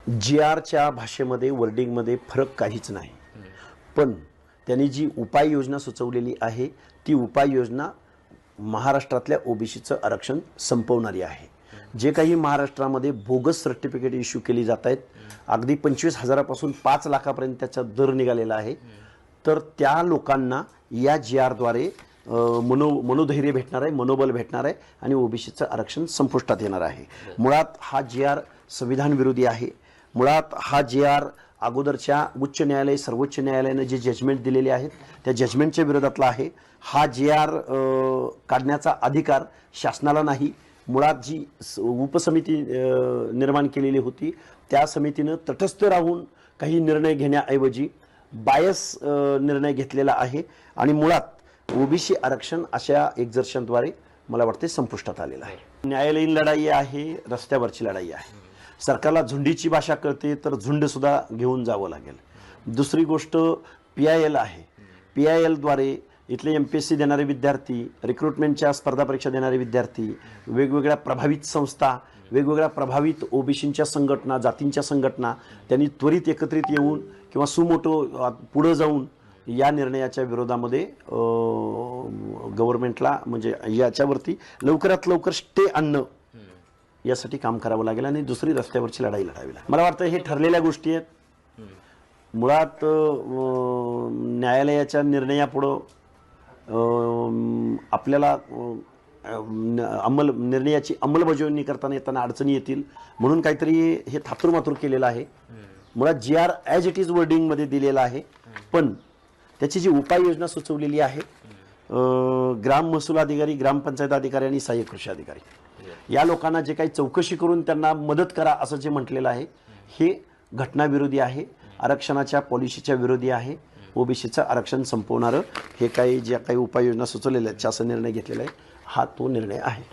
GRच्या भाषेमध्ये वर्डिंगमध्ये फरक काहीच नाही, पण त्यांनी जी उपाययोजना सुचवलेली आहे ती उपाययोजना महाराष्ट्रातल्या ओबीसीचं आरक्षण संपवणारी आहे। जे काही महाराष्ट्रामध्ये बोगस सर्टिफिकेट इश्यू केली जात आहेत, अगदी 25,000पासून 5 लाखापर्यंत त्याचा दर निघालेला आहे, तर त्या लोकांना या GRद्वारे मनोधैर्य भेटणार आहे, मनोबल भेटणार आहे आणि ओबीसीचं आरक्षण संपुष्टात येणार आहे। मुळात हा GR संविधान विरोधी आहे। मुळात हा GR अगोदरच्या उच्च न्यायालय सर्वोच्च न्यायालयाने जे जजमेंट दिलेले आहेत त्या जजमेंटच्या विरोधातला आहे। हा GR काढण्याचा अधिकार शासनाला नाही। मुळात जी उपसमिती निर्माण केलेली होती त्या समितीने तटस्थ राहून काही निर्णय घेण्याऐवजी बायस निर्णय घेतलेला आहे आणि मुळात ओबीसी आरक्षण अशा एक्झर्शनद्वारे मला वाटते संपुष्टात आलेलं आहे। न्यायालयीन लढाई आहे, रस्त्यावरची लढाई आहे। सरकारला झुंडीची भाषा कळते तर झुंड सुद्धा घेऊन जावं लागेल। दुसरी गोष्ट PIL आहे। PIL द्वारे इथले MPSC देणारे विद्यार्थी, रिक्रुटमेंटच्या स्पर्धा परीक्षा देणारे विद्यार्थी, वेगवेगळ्या प्रभावित संस्था, वेगवेगळ्या प्रभावित ओबीसींच्या संघटना, जातींच्या संघटना त्यांनी त्वरित एकत्रित येऊन किंवा सुमोटो पुढे जाऊन या निर्णयाच्या विरोधामध्ये गव्हर्नमेंटला म्हणजे याच्यावरती लवकरात लवकर स्टे आणणं यासाठी काम करावं लागेल आणि दुसरी रस्त्यावरची लढाई लढावी लागेल। मला वाटतं हे ठरलेल्या गोष्टी आहेत। मुळात न्यायालयाच्या निर्णयापुढं आपल्याला निर्णयाची अंमलबजावणी करताना येताना अडचणी येतील म्हणून काहीतरी हे थातुरमातुर केलेलं आहे। मुळात GR ॲज इट इज वर्डिंगमध्ये दिलेला आहे, पण त्याची जी उपाययोजना सुचवलेली आहे ग्राम महसूल अधिकारी, ग्रामपंचायत अधिकारी आणि सहाय्यक कृषी अधिकारी या लोकांना जे काही चौकशी करून त्यांना मदत करा असं जे म्हटलेलं आहे हे घटनाविरोधी आहे, आरक्षणाच्या पॉलिसीच्या विरोधी आहे। ओबीसीचं आरक्षण संपवणारं हे काही ज्या काही उपाययोजना सुचवलेल्या आहेत, शासन निर्णय घेतलेला आहे हा तो निर्णय आहे।